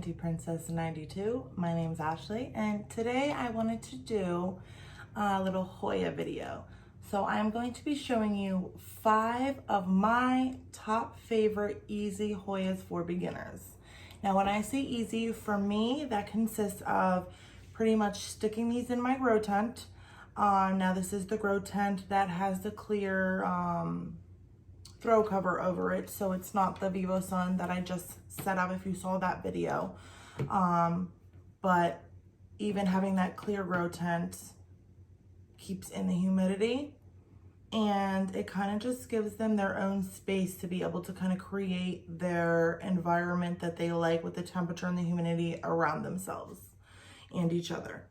Planty Princess 92. My name's Ashley, and today I wanted to do a little Hoya video. So I'm going to be showing you 5 of my top favorite easy Hoyas for beginners. Now when I say easy, for me that consists of pretty much sticking these in my grow tent. Now this is the grow tent that has the clear throw cover over it, so it's not the Vivo Sun that I just set up if you saw that video. But even having that clear grow tent keeps in the humidity, and it kind of just gives them their own space to be able to kind of create their environment that they like with the temperature and the humidity around themselves and each other.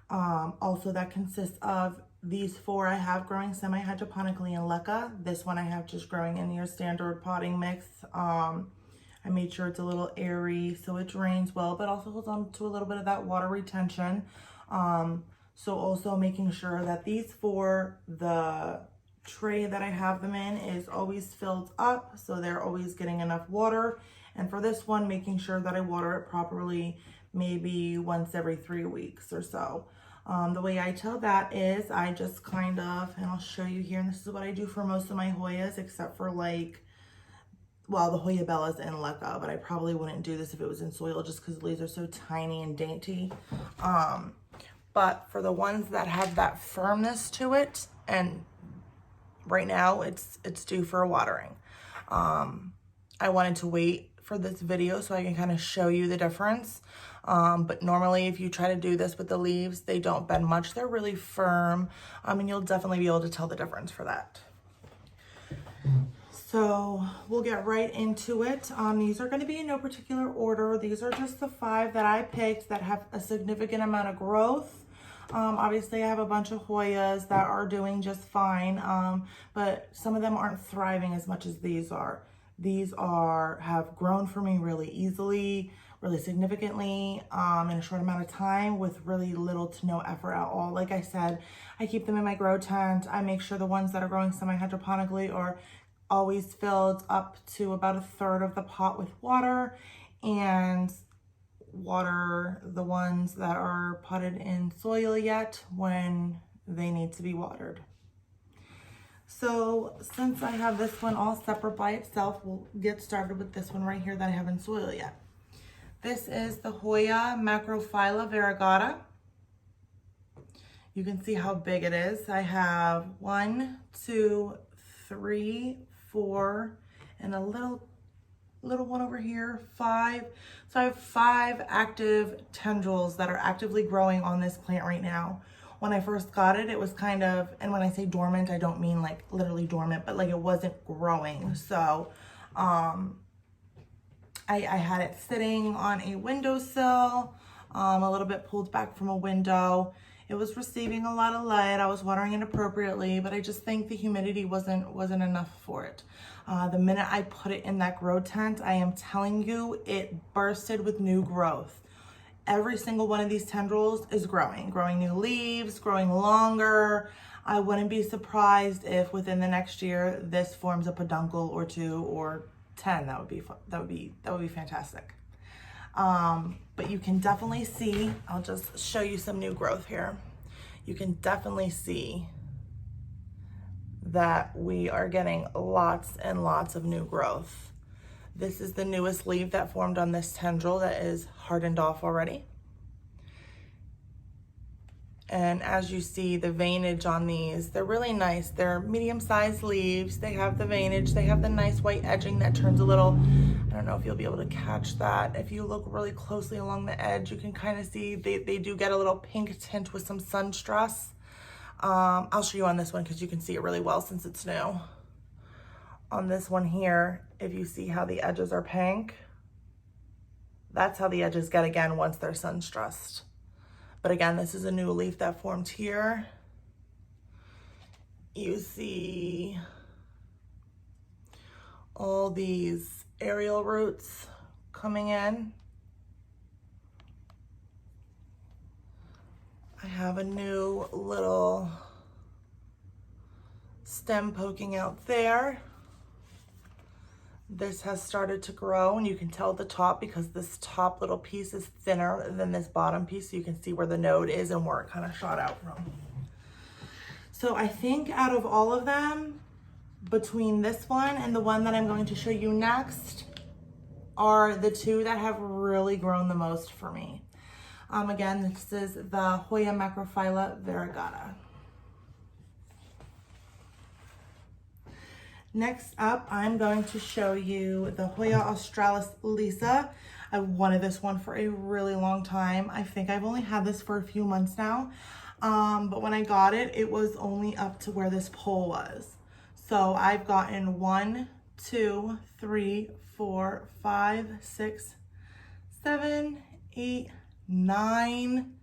Also that consists of these 4 I have growing semi-hydroponically in leca. This one I have just growing in your standard potting mix. I made sure it's a little airy so it drains well, but also holds on to a little bit of that water retention. So also making sure that these 4, the tray that I have them in is always filled up, so they're always getting enough water. And for this one, making sure that I water it properly, maybe once every 3 weeks or so. The way I tell that is I just kind of, and I'll show you here, and this is what I do for most of my Hoyas, except for like, well, the Hoya Bellas in leca, but I probably wouldn't do this if it was in soil just because the leaves are so tiny and dainty. But for the ones that have that firmness to it, and right now it's due for watering. I wanted to wait for this video so I can kind of show you the difference. But normally if you try to do this with the leaves, they don't bend much. They're really firm, and you'll definitely be able to tell the difference for that. So we'll get right into it. These are going to be in no particular order. These are just the 5 that I picked that have a significant amount of growth. Obviously I have a bunch of Hoyas that are doing just fine, but some of them aren't thriving as much as these are. These have grown for me really easily, really significantly, in a short amount of time with really little to no effort at all. Like I said, I keep them in my grow tent. I make sure the ones that are growing semi-hydroponically are always filled up to about 1/3 of the pot with water, and water the ones that are potted in soil yet when they need to be watered. So since I have this one all separate by itself, we'll get started with this one right here that I have in soil yet. This is the Hoya Macrophyllavaragata. You can see how big it is. I have 1, 2, 3, 4, and a little one over here, 5. So I have 5 active tendrils that are actively growing on this plant right now. When I first got it, it was kind of, and when I say dormant, I don't mean like literally dormant, but like it wasn't growing. So I had it sitting on a windowsill, a little bit pulled back from a window. It was receiving a lot of light. I was watering it appropriately, but I just think the humidity wasn't enough for it. The minute I put it in that grow tent, I am telling you, it bursted with new growth. Every single one of these tendrils is growing new leaves, growing longer. I wouldn't be surprised if within the next year this forms a peduncle or 2 or 10. That would be fantastic. But you can definitely see, I'll just show you some new growth here. You can definitely see that we are getting lots and lots of new growth. This is the newest leaf that formed on this tendril that is hardened off already. And as you see, the veinage on these, they're really nice. They're medium-sized leaves. They have the veinage. They have the nice white edging that turns a little, I don't know if you'll be able to catch that. If you look really closely along the edge, you can kind of see they do get a little pink tint with some sun stress. I'll show you on this one because you can see it really well since it's new. On this one here, if you see how the edges are pink, that's how the edges get again once they're sun stressed. But again, this is a new leaf that formed here. You see all these aerial roots coming in. I have a new little stem poking out there. This has started to grow, and you can tell at the top because this top little piece is thinner than this bottom piece, so you can see where the node is and where it kind of shot out from. So I think out of all of them, between this one and the one that I'm going to show you next, are the two that have really grown the most for me. Again, this is the Hoya Macrophyllavaragata. Next up, I'm going to show you the Hoya Australis Lisa. I've wanted this one for a really long time. I think I've only had this for a few months now, but when I got it, it was only up to where this pole was. So I've gotten 1, 2, 3, 4, 5, 6, 7, 8, 9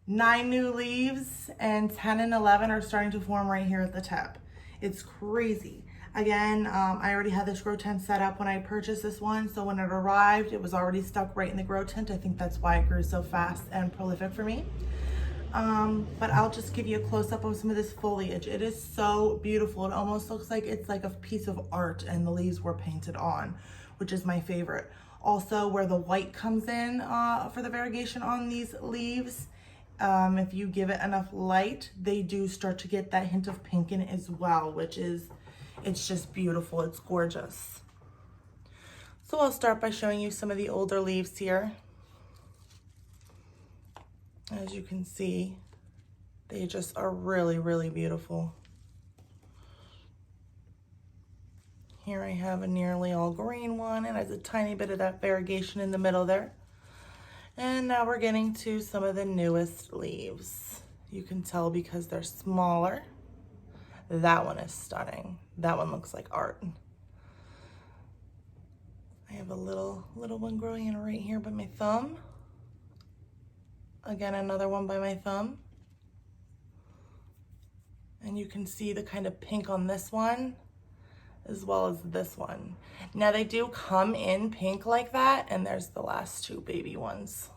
new leaves, and 10 and 11 are starting to form right here at the tip. It's crazy. Again, I already had this grow tent set up when I purchased this one, so when it arrived, it was already stuck right in the grow tent. I think that's why it grew so fast and prolific for me. But I'll just give you a close-up of some of this foliage. It is so beautiful. It almost looks like it's like a piece of art and the leaves were painted on, which is my favorite. Also, where the white comes in for the variegation on these leaves, if you give it enough light, they do start to get that hint of pink in it as well, which is, it's just beautiful. It's gorgeous. So I'll start by showing you some of the older leaves here. As you can see, they just are really, really beautiful. Here I have a nearly all green one, and has a tiny bit of that variegation in the middle there. And now we're getting to some of the newest leaves. You can tell because they're smaller. That one is stunning. That one looks like art. I have a little one growing in right here by my thumb. Again, another one by my thumb. And you can see the kind of pink on this one, as well as this one. Now they do come in pink like that, and there's the last two baby ones.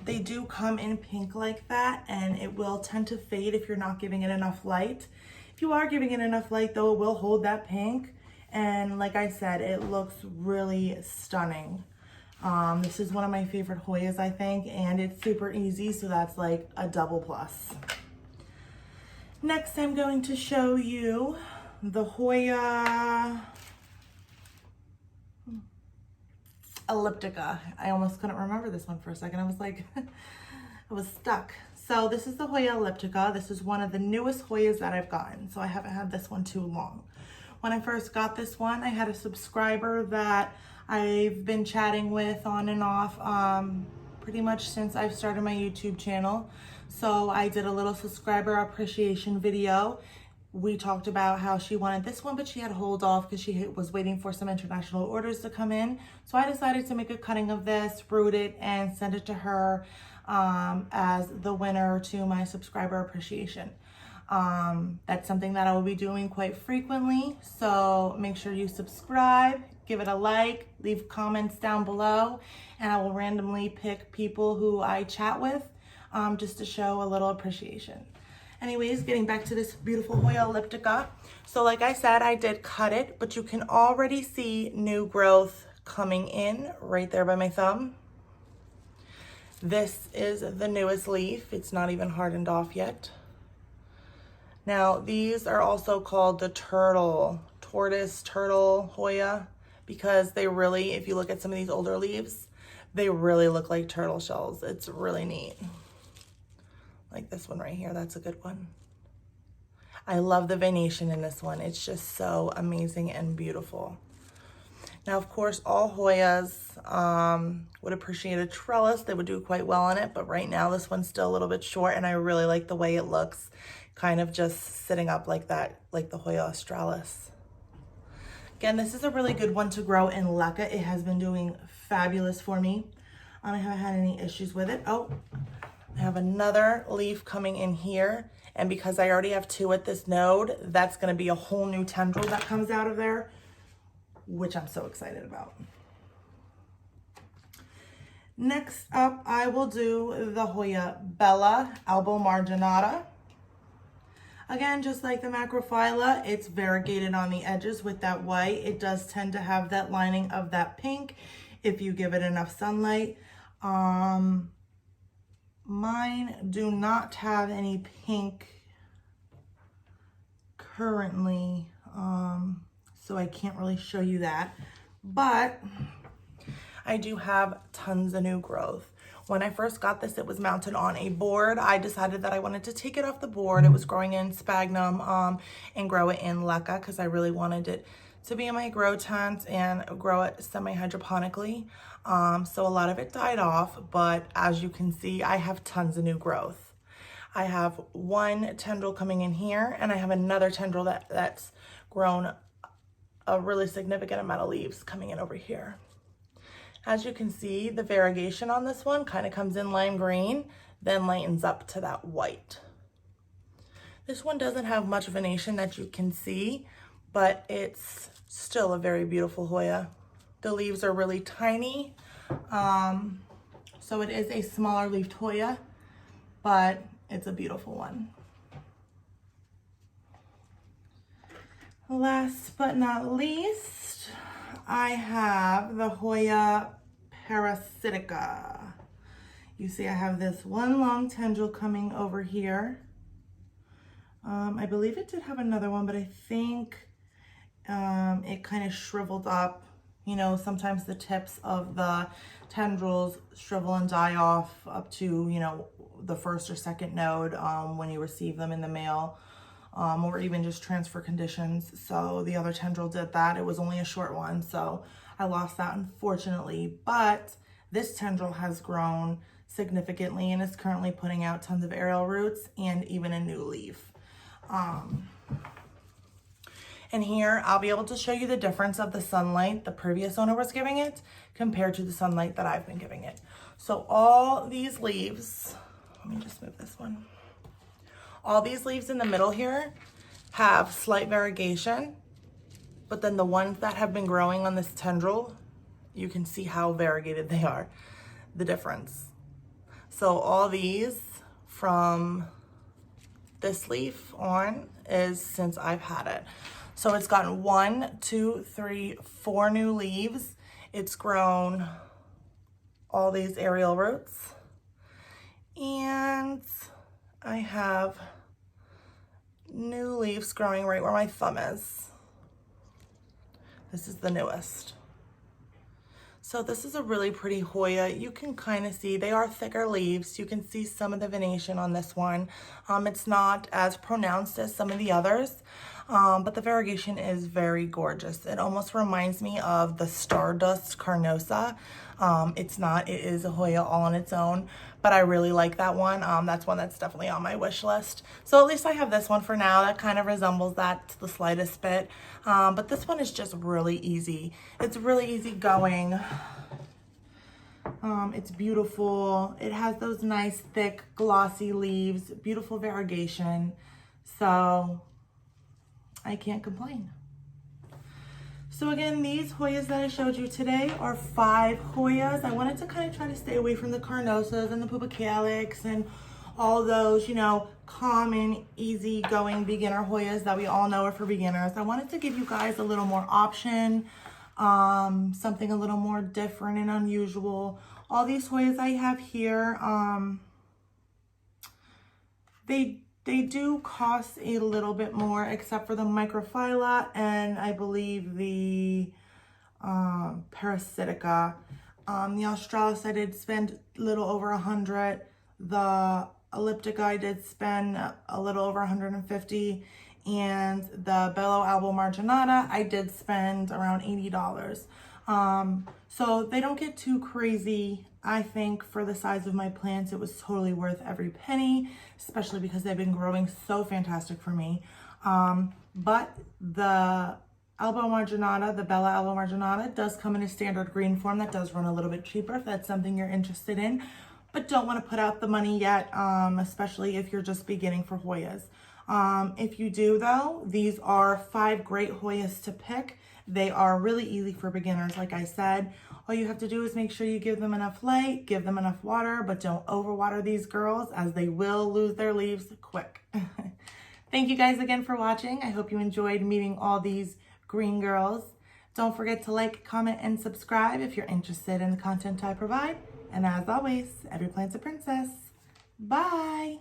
They do come in pink like that, and it will tend to fade if you're not giving it enough light. If you are giving it enough light though, it will hold that pink. And like I said, it looks really stunning. This is one of my favorite Hoyas, I think, and it's super easy, so that's like a double plus. Next, I'm going to show you the Hoya Elliptica. I almost couldn't remember this one for a second. I was like, I was stuck. So this is the Hoya Elliptica. This is one of the newest Hoyas that I've gotten, so I haven't had this one too long. When I first got this one, I had a subscriber that I've been chatting with on and off pretty much since I've started my YouTube channel. So I did a little subscriber appreciation video. We talked about how she wanted this one, but she had to hold off because she was waiting for some international orders to come in. So I decided to make a cutting of this, root it, and send it to her as the winner to my subscriber appreciation. That's something that I will be doing quite frequently, so make sure you subscribe, give it a like, leave comments down below, and I will randomly pick people who I chat with just to show a little appreciation. Anyways, getting back to this beautiful Hoya Elliptica. So like I said, I did cut it, but you can already see new growth coming in right there by my thumb. This is the newest leaf. It's not even hardened off yet. Now, these are also called the tortoise turtle Hoya, because they really, if you look at some of these older leaves, they really look like turtle shells. It's really neat. Like this one right here, that's a good one. I love the venation in this one. It's just so amazing and beautiful. Now, of course, all Hoyas would appreciate a trellis. They would do quite well on it, but right now this one's still a little bit short, and I really like the way it looks, kind of just sitting up like that, like the Hoya Australis. Again, this is a really good one to grow in leca. It has been doing fabulous for me. I haven't had any issues with it. Oh, I have another leaf coming in here, and because I already have two at this node, that's going to be a whole new tendril that comes out of there, which I'm so excited about. Next up, I will do the Hoya Bella Albo Marginata. Again, just like the Macrophylla, it's variegated on the edges with that white. It does tend to have that lining of that pink if you give it enough sunlight. Mine do not have any pink currently, so I can't really show you that, but I do have tons of new growth. When I first got this, it was mounted on a board. I decided that I wanted to take it off the board. It was growing in sphagnum and grow it in leca because I really wanted it to be in my grow tent and grow it semi-hydroponically. So a lot of it died off, but as you can see, I have tons of new growth. I have one tendril coming in here, and I have another tendril that's grown a really significant amount of leaves coming in over here. As you can see, the variegation on this one kind of comes in lime green, then lightens up to that white. This one doesn't have much venation that you can see, but it's still a very beautiful Hoya. The leaves are really tiny, so it is a smaller leafed Hoya, but it's a beautiful one. Last but not least, I have the Hoya Parasitica. You see I have this one long tendril coming over here. I believe it did have another one, but I think it kind of shriveled up. You know, sometimes the tips of the tendrils shrivel and die off up to, you know, the first or second node when you receive them in the mail. Or even just transfer conditions. So the other tendril did that. It was only a short one, so I lost that unfortunately. But this tendril has grown significantly and is currently putting out tons of aerial roots and even a new leaf. And here I'll be able to show you the difference of the sunlight the previous owner was giving it compared to the sunlight that I've been giving it. So all these leaves, let me just move this one. All these leaves in the middle here have slight variegation, but then the ones that have been growing on this tendril, you can see how variegated they are, the difference. So all these from this leaf on is since I've had it. So it's gotten 1, 2, 3, 4 new leaves. It's grown all these aerial roots, and I have new leaves growing right where my thumb is. This is the newest. So this is a really pretty Hoya. You can kind of see they are thicker leaves. You can see some of the venation on this one. It's not as pronounced as some of the others, but the variegation is very gorgeous. It almost reminds me of the Stardust Carnosa. It's not, it is a Hoya all on its own, but I really like that one. That's one that's definitely on my wish list. So at least I have this one for now. That kind of resembles that to the slightest bit. But this one is just really easy. It's really easy going. It's beautiful. It has those nice, thick, glossy leaves, beautiful variegation. So I can't complain. So again, these Hoyas that I showed you today are 5 Hoyas. I wanted to kind of try to stay away from the Carnosas and the Pubicalyx and all those, you know, common, easy-going beginner Hoyas that we all know are for beginners. I wanted to give you guys a little more option, something a little more different and unusual. All these Hoyas I have here, they do cost a little bit more, except for the Macrophylla and I believe the Parasitica. The Australis I did spend a little over 100. The Elliptic I did spend a little over 150. And the Bello Albo Marginata I did spend around $80. So they don't get too crazy. I think for the size of my plants, it was totally worth every penny, especially because they've been growing so fantastic for me. But the Albo Marginata, the Bella Albo Marginata, does come in a standard green form that does run a little bit cheaper if that's something you're interested in, but don't want to put out the money yet, especially if you're just beginning for Hoyas. If you do though, these are 5 great Hoyas to pick. They are really easy for beginners. Like I said, all you have to do is make sure you give them enough light, give them enough water, but don't overwater these girls as they will lose their leaves quick. Thank you guys again for watching. I hope you enjoyed meeting all these green girls. Don't forget to like, comment, and subscribe if you're interested in the content I provide. And as always, every plant's a princess. Bye.